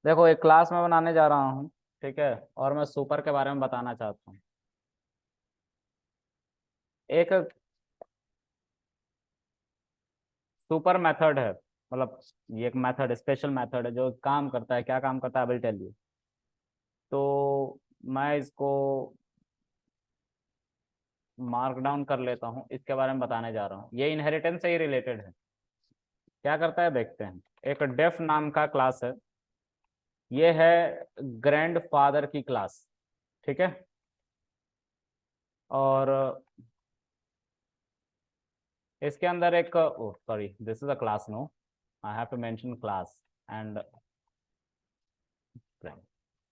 देखो एक क्लास में बनाने जा रहा हूँ, ठीक है, और मैं सुपर के बारे में बताना चाहता हूँ। एक सुपर मेथड है, मतलब ये एक मेथड, स्पेशल मेथड है जो काम करता है। क्या काम करता है, आई विल टेल यू। तो मैं इसको मार्क डाउन कर लेता हूँ, इसके बारे में बताने जा रहा हूँ। ये इनहेरिटेंस से ही रिलेटेड है। क्या करता है देखते हैं। एक डेफ नाम का क्लास है, ये है ग्रैंड फादर की क्लास, ठीक है। और इसके अंदर एक, oh sorry, this is a class, no I have to mention class and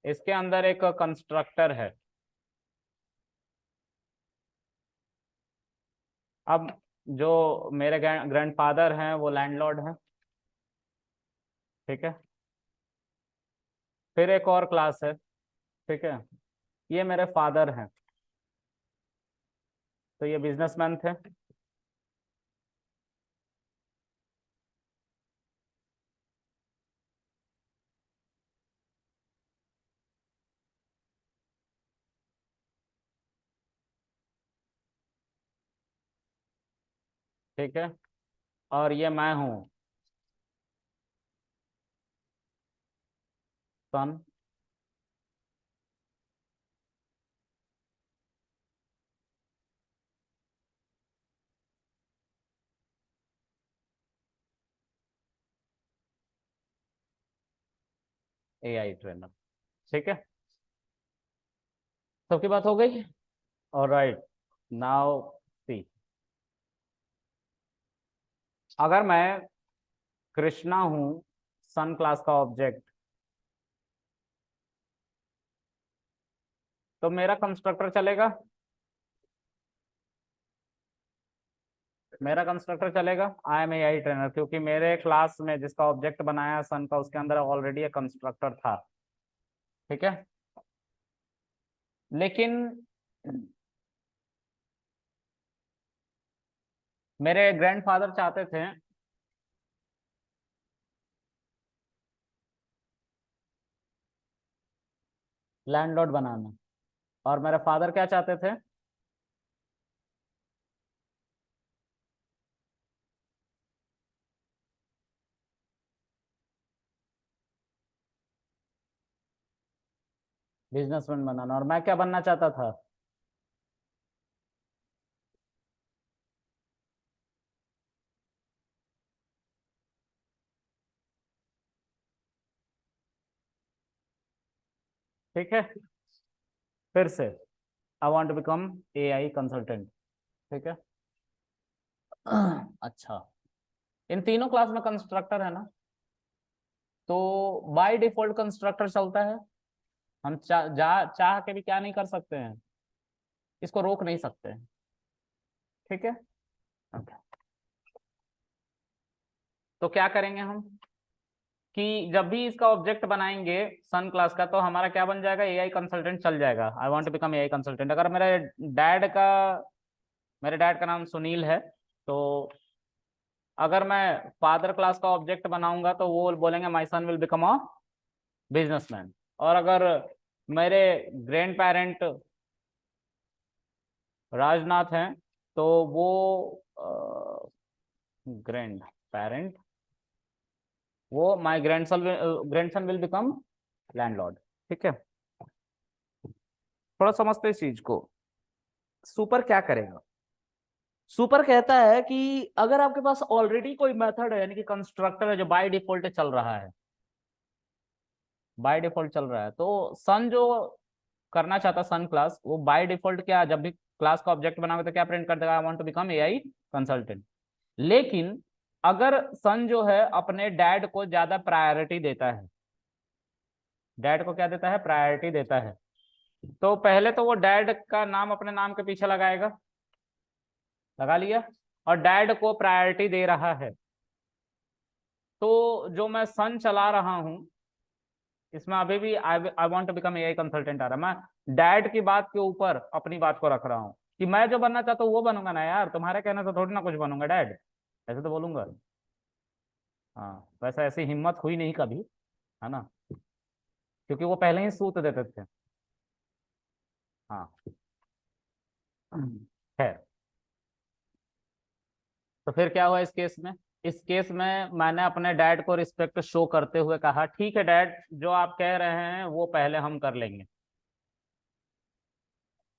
इसके अंदर एक कंस्ट्रक्टर है। अब जो मेरे ग्रैंडफादर हैं वो लैंडलॉर्ड हैं, ठीक है। फिर एक और क्लास है, ठीक है, ये मेरे फादर हैं, तो ये बिजनेसमैन थे, ठीक है। और ये मैं हूँ, सन। एआई ट्रेनर, ठीक है। सबकी बात हो गई। ऑलराइट, नाउ सी, अगर मैं कृष्णा हूँ, सन क्लास का ऑब्जेक्ट, तो मेरा कंस्ट्रक्टर चलेगा, मेरा कंस्ट्रक्टर चलेगा। आई एम एआई ट्रेनर, क्योंकि मेरे क्लास में जिसका ऑब्जेक्ट बनाया सन का, उसके अंदर ऑलरेडी एक कंस्ट्रक्टर था, ठीक है। लेकिन मेरे ग्रैंडफादर चाहते थे लैंडलॉर्ड बनाना, और मेरे फादर क्या चाहते थे, बिजनेसमैन बनाना, और मैं क्या बनना चाहता था। ठीक है, फिर से I want to become AI consultant, ठीक है। अच्छा, इन तीनों क्लास में कंस्ट्रक्टर है ना, तो बाय डिफॉल्ट कंस्ट्रक्टर चलता है। हम चाह के भी क्या नहीं कर सकते हैं, इसको रोक नहीं सकते हैं, ठीक है। Okay. तो क्या करेंगे हम कि जब भी इसका ऑब्जेक्ट बनाएंगे सन क्लास का, तो हमारा क्या बन जाएगा, एआई कंसल्टेंट चल जाएगा। I want to become AI consultant. अगर डैड का मेरे डैड का नाम सुनील है, तो अगर मैं फादर क्लास का ऑब्जेक्ट बनाऊंगा तो वो बोलेंगे my son will become a businessman. और अगर मेरे ग्रैंड पेरेंट राजनाथ हैं, तो वो ग्रैंड पेरेंट, वो my grandson will become landlord, ठीक है। थोड़ा समझते इस चीज को। सुपर क्या करेगा, सुपर कहता है कि अगर आपके पास ऑलरेडी कोई मेथड है, यानी कि कंस्ट्रक्टर है जो बाय डिफॉल्ट चल रहा है, बाय डिफॉल्ट चल रहा है, तो सन जो करना चाहता, सन क्लास, वो बाय डिफॉल्ट क्या, जब भी क्लास का ऑब्जेक्ट बनाओगे तो क्या प्रिंट कर देगा, I want to become AI consultant. लेकिन अगर सन जो है अपने डैड को ज्यादा प्रायोरिटी देता है, डैड को क्या देता है, प्रायोरिटी देता है, तो पहले तो वो डैड का नाम अपने नाम के पीछे लगाएगा, लगा लिया, और डैड को प्रायोरिटी दे रहा है। तो जो मैं सन चला रहा हूं, इसमें अभी भी I want to become AI consultant आ रहा है। मैं डैड की बात के ऊपर अपनी बात को रख रहा हूँ कि मैं जो बनना चाहता हूँ वो बनूंगा ना यार, तुम्हारे कहने से थोड़ी ना कुछ बनूंगा डैड, ऐसे तो बोलूंगा। हाँ, वैसे ऐसी हिम्मत हुई नहीं कभी, है ना। क्योंकि वो पहले ही सूत देते थे। हाँ, खैर, तो फिर क्या हुआ इस केस में? इस केस में मैंने अपने डैड को रिस्पेक्ट शो करते हुए कहा, ठीक है डैड, जो आप कह रहे हैं वो पहले हम कर लेंगे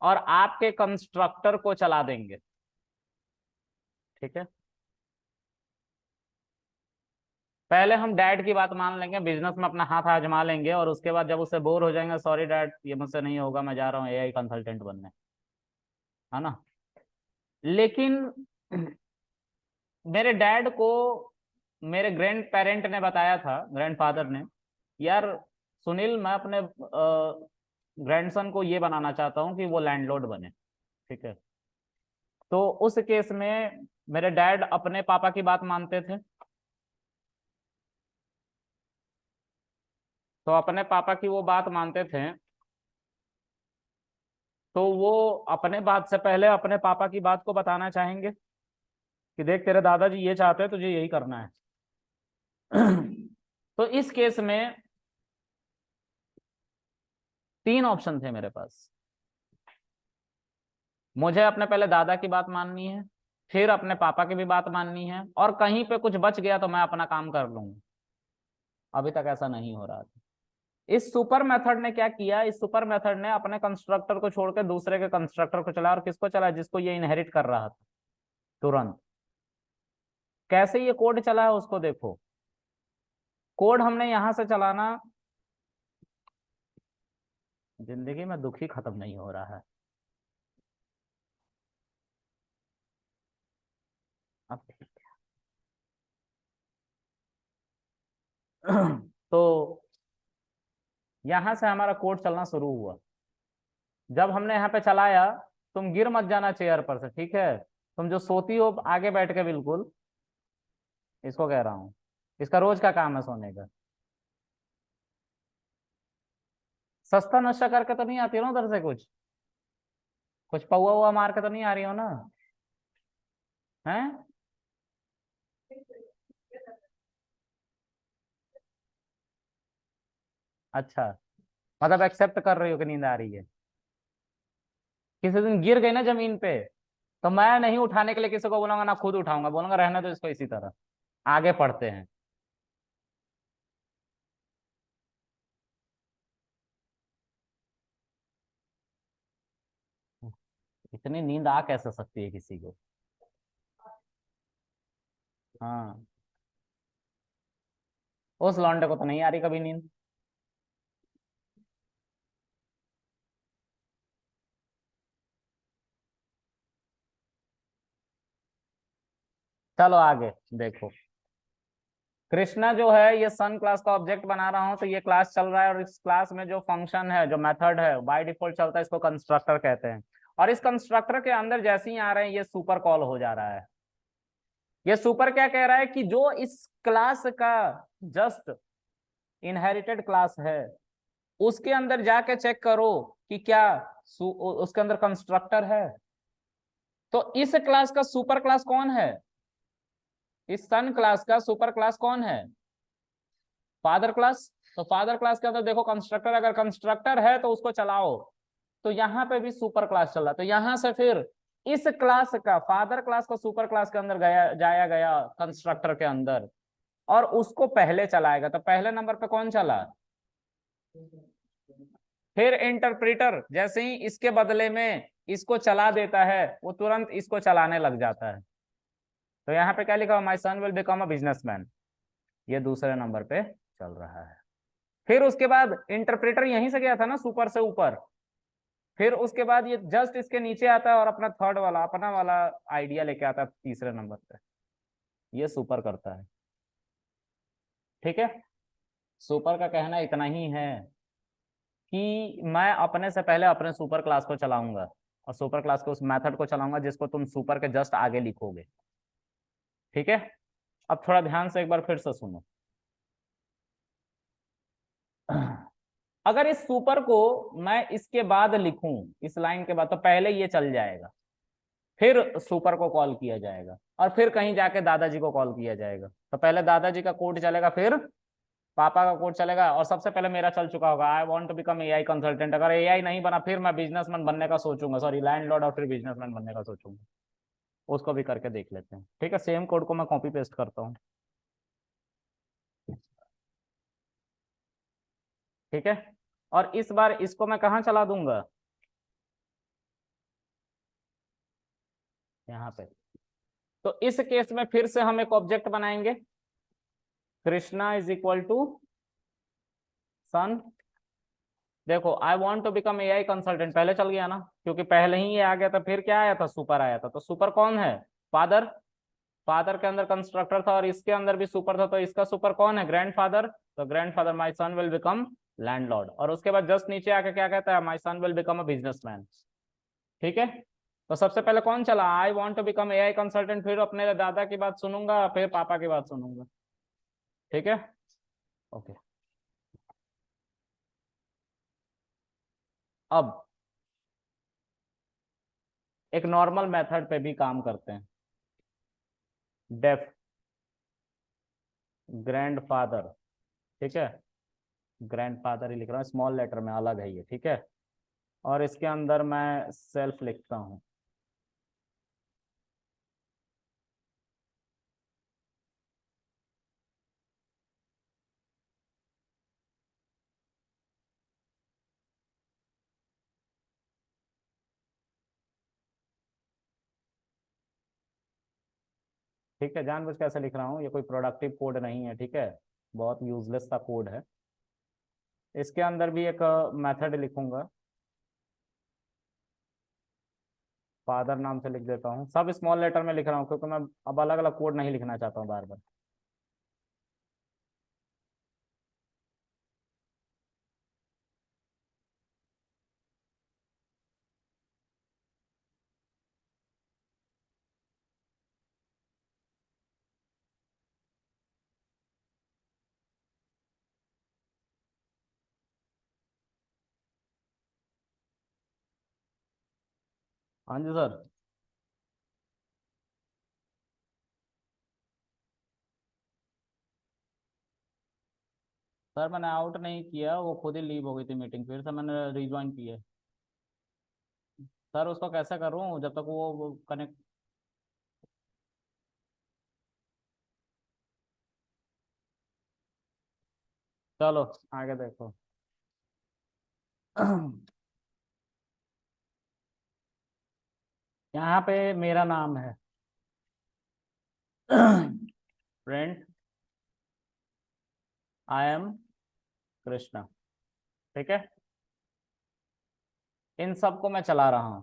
और आपके कंस्ट्रक्टर को चला देंगे। ठीक है, पहले हम डैड की बात मान लेंगे, बिजनेस में अपना हाथ आजमा लेंगे, और उसके बाद जब उससे बोर हो जाएंगे, सॉरी डैड ये मुझसे नहीं होगा, मैं जा रहा हूँ एआई कंसल्टेंट बनने, है ना। लेकिन मेरे डैड को मेरे ग्रैंड पेरेंट ने बताया था, ग्रैंड फादर ने, यार सुनील, मैं अपने ग्रैंडसन को ये बनाना चाहता हूँ कि वो लैंडलॉर्ड बने। ठीक है, तो उस केस में मेरे डैड अपने पापा की बात मानते थे। तो अपने पापा की वो बात मानते थे, तो वो अपने बात से पहले अपने पापा की बात को बताना चाहेंगे कि देख तेरे दादाजी ये चाहते हैं, तुझे यही करना है। तो इस केस में तीन ऑप्शन थे मेरे पास। मुझे अपने पहले दादा की बात माननी है, फिर अपने पापा की भी बात माननी है, और कहीं पे कुछ बच गया तो मैं अपना काम कर लूंगा। अभी तक ऐसा नहीं हो रहा था। इस सुपर मेथड ने क्या किया, इस सुपर मेथड ने अपने कंस्ट्रक्टर को छोड़कर दूसरे के कंस्ट्रक्टर को चला, और किसको चला? जिसको ये इनहेरिट कर रहा था तुरंत। कैसे ये कोड चला है उसको देखो। कोड हमने यहां से चलाना, जिंदगी में दुख ही खत्म नहीं हो रहा है। अब ठीक है। तो यहां से हमारा कोड चलना शुरू हुआ। जब हमने यहाँ पे चलाया, तुम गिर मत जाना चेयर पर से, ठीक है? तुम जो सोती हो आगे बैठ के, बिल्कुल इसको कह रहा हूँ, इसका रोज का काम है सोने का। सस्ता नशा करके तो नहीं आती हो ना उधर से? कुछ पौआ हुआ मार के तो नहीं आ रही हो ना? हैं? अच्छा, मतलब एक्सेप्ट कर रही हो कि नींद आ रही है। किसी दिन गिर गई ना जमीन पे, तो मैं नहीं उठाने के लिए किसी को बोलूंगा, ना खुद उठाऊंगा, बोलूंगा रहने दो इसको इसी तरह, आगे पढ़ते हैं। इतनी नींद आ कैसे सकती है किसी को? हाँ, उस लौंडे को तो नहीं आ रही कभी नींद। चलो आगे देखो। कृष्णा जो है, ये सन क्लास का ऑब्जेक्ट बना रहा हूं, तो ये क्लास चल रहा है, और इस क्लास में जो फंक्शन है, जो मेथड है, बाय डिफॉल्ट चलता है, इसको कंस्ट्रक्टर कहते हैं। और इस कंस्ट्रक्टर के अंदर जैसे ही आ रहे हैं, ये सुपर कॉल हो जा रहा है। ये सुपर क्या कह रहा है कि जो इस क्लास का जस्ट इनहेरिटेड क्लास है, उसके अंदर जाके चेक करो कि क्या उसके अंदर कंस्ट्रक्टर है। तो इस क्लास का सुपर क्लास कौन है? इस सन क्लास का सुपर क्लास कौन है? Father class. तो फादर क्लास के अंदर देखो कंस्ट्रक्टर, अगर कंस्ट्रक्टर है तो उसको चलाओ। तो यहाँ पे भी सुपर क्लास चल रहा, तो यहाँ से फिर इस क्लास का, फादर क्लास को सुपर क्लास के अंदर गया, जाया गया कंस्ट्रक्टर के अंदर, और उसको पहले चलाएगा। तो पहले नंबर पे कौन चला? फिर इंटरप्रेटर जैसे ही इसके बदले में इसको चला देता है, वो तुरंत इसको चलाने लग जाता है। तो यहाँ पे क्या लिखा हुआ? माई सन विल बिकम अ बिजनेसमैन। ये दूसरे नंबर पे चल रहा है। फिर उसके बाद इंटरप्रेटर यहीं से गया था ना, सुपर से ऊपर। फिर उसके बाद ये जस्ट इसके नीचे आता है और अपना थर्ड वाला, अपना वाला आइडिया लेके आता है तीसरे नंबर पे। ये सुपर करता है। ठीक है, सुपर का कहना इतना ही है कि मैं अपने से पहले अपने सुपर क्लास को चलाऊंगा, और सुपर क्लास के उस मेथड को चलाऊंगा जिसको तुम सुपर के जस्ट आगे लिखोगे। ठीक है, अब थोड़ा ध्यान से एक बार फिर से सुनो। अगर इस सुपर को मैं इसके बाद लिखूं, इस लाइन के बाद, तो पहले ये चल जाएगा, फिर सुपर को कॉल किया जाएगा, और फिर कहीं जाके दादाजी को कॉल किया जाएगा। तो पहले दादाजी का कोड चलेगा, फिर पापा का कोड चलेगा और सबसे पहले मेरा चल चुका होगा, I want to become AI consultant. अगर एआई नहीं बना फिर मैं बिजनेसमैन बनने का सोचूंगा, सॉरी लैंडलॉर्ड, और फिर बिजनेसमैन बनने का सोचूंगा। उसको भी करके देख लेते हैं। ठीक है, सेम कोड को मैं कॉपी पेस्ट करता हूँ। ठीक है, और इस बार इसको मैं कहाँ चला दूंगा, यहाँ पे। तो इस केस में फिर से हम एक ऑब्जेक्ट बनाएंगे, Krishna is equal to son. देखो I want to become AI consultant पहले चल गया ना, क्योंकि पहले ही ये आ गया था। फिर क्या आया था, सुपर आया था। तो सुपर कौन है, फादर। फादर के अंदर कंस्ट्रक्टर था और इसके अंदर भी सुपर था, तो इसका सुपर कौन है, ग्रैंडफादर। तो grandfather my son will become landlord. और उसके बाद जस्ट नीचे आके क्या कहता है, my son will become a businessman. ठीक है, तो सबसे पहले कौन चला, I want to become AI consultant, फिर अपने दादा की बात सुनूंगा, फिर पापा की बात सुनूंगा। ठीक है, ओके। अब एक नॉर्मल मेथड पे भी काम करते हैं। डेफ ग्रैंडफादर, ठीक है, ग्रैंडफादर ही लिख रहा हूँ, स्मॉल लेटर में, अलग है ये। ठीक है, और इसके अंदर मैं सेल्फ लिखता हूँ। ठीक है, जानबूझ कैसे लिख रहा हूँ, ये कोई प्रोडक्टिव कोड नहीं है। ठीक है, बहुत यूजलेस सा कोड है। इसके अंदर भी एक मेथड लिखूंगा, फादर नाम से लिख देता हूँ। सब स्मॉल लेटर में लिख रहा हूँ क्योंकि मैं अब अलग अलग कोड नहीं लिखना चाहता हूँ बार बार। हाँ जी सर। सर मैंने आउट नहीं किया, वो खुद ही लीव हो गई थी मीटिंग, फिर से मैंने रिज्वाइन की है। सर उसको कैसे करूँ जब तक वो कनेक्ट। चलो आगे देखो। यहाँ पे मेरा नाम है फ्रेंड, आई एम कृष्णा। ठीक है, इन सबको मैं चला रहा हूँ।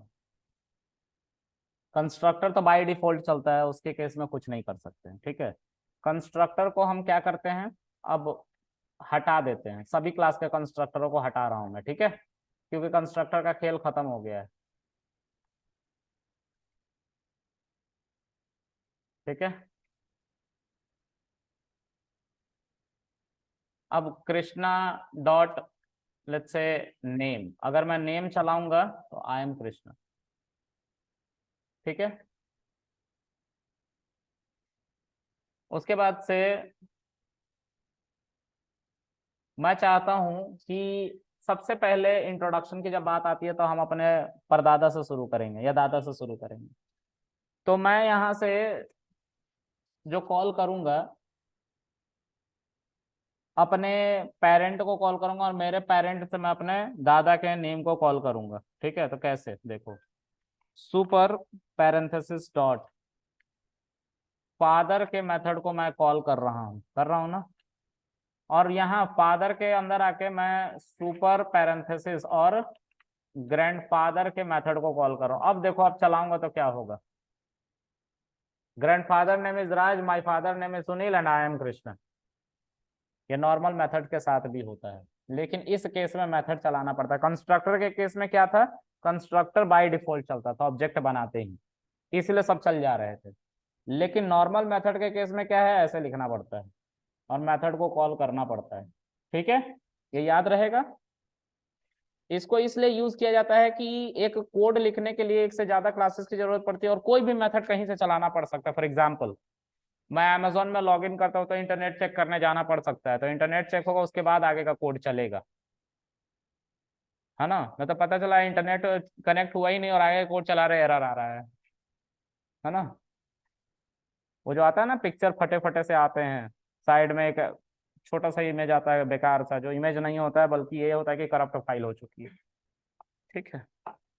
कंस्ट्रक्टर तो बाय डिफॉल्ट चलता है, उसके केस में कुछ नहीं कर सकते हैं। ठीक है, कंस्ट्रक्टर को हम क्या करते हैं, अब हटा देते हैं। सभी क्लास के कंस्ट्रक्टरों को हटा रहा हूं मैं। ठीक है, क्योंकि कंस्ट्रक्टर का खेल खत्म हो गया है। ठीक है, अब Krishna dot let's say name, अगर मैं नेम चलाऊंगा तो आई एम कृष्णा। ठीक है, उसके बाद से मैं चाहता हूं कि सबसे पहले इंट्रोडक्शन की जब बात आती है तो हम अपने परदादा से शुरू करेंगे या दादा से शुरू करेंगे। तो मैं यहाँ से जो कॉल करूंगा, अपने पेरेंट को कॉल करूंगा और मेरे पेरेंट से मैं अपने दादा के नेम को कॉल करूंगा। ठीक है, तो कैसे देखो, सुपर पैरेंथेसिस डॉट फादर के मेथड को मैं कॉल कर रहा हूं ना। और यहाँ फादर के अंदर आके मैं सुपर पैरेंथेसिस और ग्रैंडफादर के मेथड को कॉल कर रहा हूँ। अब देखो, अब चलाऊंगा तो क्या होगा, grandfather name is Raj, my father name is Sunil and I am Krishna. ये नॉर्मल मेथड के साथ भी होता है, लेकिन इस केस में मेथड चलाना पड़ता है। कंस्ट्रक्टर के केस में क्या था, कंस्ट्रक्टर बाय डिफॉल्ट चलता था ऑब्जेक्ट बनाते ही, इसलिए सब चल जा रहे थे। लेकिन नॉर्मल मेथड के केस में क्या है, ऐसे लिखना पड़ता है और मेथड को कॉल करना पड़ता है। ठीक है, ये याद रहेगा। इसको इसलिए यूज किया जाता है कि एक कोड लिखने के लिए एक से ज्यादा क्लासेस की जरूरत पड़ती है और कोई भी मेथड कहीं से चलाना पड़ सकता है। फॉर एग्जाम्पल मैं अमेजोन में लॉग इन करता हूँ तो इंटरनेट चेक करने जाना पड़ सकता है, तो इंटरनेट चेक होगा उसके बाद आगे का कोड चलेगा, है ना। नहीं तो पता चला इंटरनेट कनेक्ट हुआ ही नहीं और आगे कोड चला रहे, एरर आ रहा है ना। वो जो आता है ना पिक्चर फटे फटे से आते हैं, साइड में एक छोटा सा इमेज आता है बेकार सा, जो इमेज नहीं होता है बल्कि ये होता है कि करप्ट फाइल हो चुकी है। ठीक है,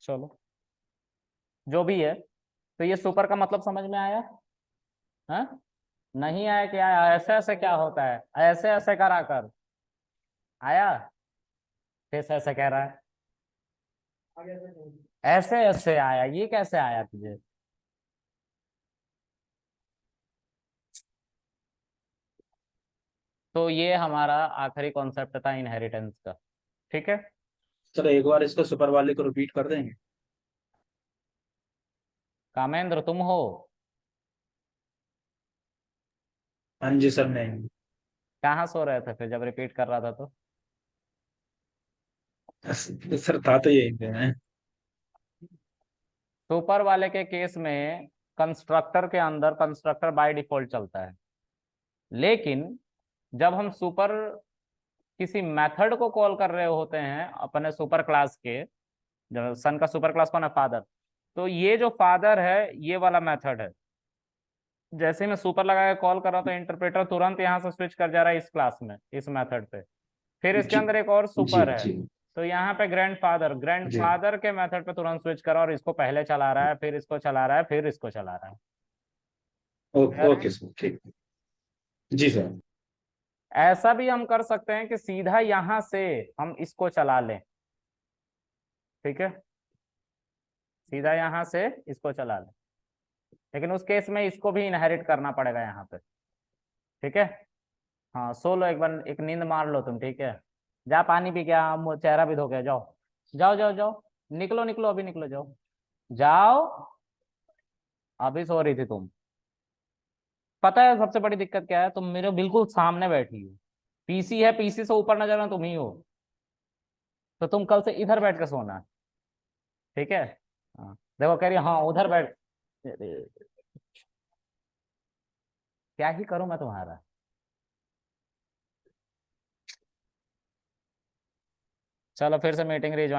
चलो जो भी है। तो ये सुपर का मतलब समझ में आया? हाँ, नहीं आया क्या? ऐसे ऐसे क्या होता है, ऐसे ऐसे करा कर आया, कैसे ऐसे कह रहा है, ऐसे ऐसे आया, ये कैसे आया तुझे? तो ये हमारा आखिरी कॉन्सेप्ट था इनहेरिटेंस का। ठीक है। सर एक बार इसको सुपर वाले को रिपीट कर देंगे। कामेंद्र तुम हो? हाँ जी सर, नहीं। कहाँ सो रहे थे फिर जब रिपीट कर रहा था तो? सर था तो यही है। सुपर वाले के केस में कंस्ट्रक्टर के अंदर कंस्ट्रक्टर बाय डिफॉल्ट चलता है, लेकिन जब हम सुपर किसी मेथड को कॉल कर रहे होते हैं अपने सुपर क्लास के, जो सन का सुपर क्लास कौन है? फादर। तो ये जो फादर है ये वाला मेथड है, जैसे ही मैं सुपर लगा के कॉल कर रहा हूँ तो इंटरप्रेटर तुरंत यहाँ से स्विच कर जा रहा है इस क्लास में, इस मेथड पे। फिर इसके जी अंदर एक और जी सुपर है, जी तो यहाँ पे ग्रैंडफादर, जी। ग्रैंडफादर के मेथड पे तुरंत स्विच करा और इसको पहले चला रहा है, फिर इसको चला रहा है, फिर इसको चला रहा है। ओके क्लियर है? ओके सर, ठीक। जी सर। ऐसा भी हम कर सकते हैं कि सीधा यहाँ से हम इसको चला लें। ठीक है, सीधा यहाँ से इसको चला लें, लेकिन उस केस में इसको भी इनहेरिट करना पड़ेगा यहाँ पे। ठीक है। हाँ, सो लो एक बार, एक नींद मार लो तुम। ठीक है, जा पानी पी के आ, चेहरा भी धो के जाओ। जाओ जाओ जाओ, निकलो निकलो, अभी निकलो, जाओ जाओ। अभी सो रही थी तुम। पता है सबसे बड़ी दिक्कत क्या है? तुम मेरे बिल्कुल सामने बैठी हो, पीसी है, पीसी से ऊपर नजर ना तुम ही हो, तो तुम कल से इधर बैठ के सोना। ठीक है। हाँ, देखो कह रही है, हाँ उधर बैठ। क्या ही करूं मैं तुम्हारा। चलो फिर से मीटिंग रिज्वाइन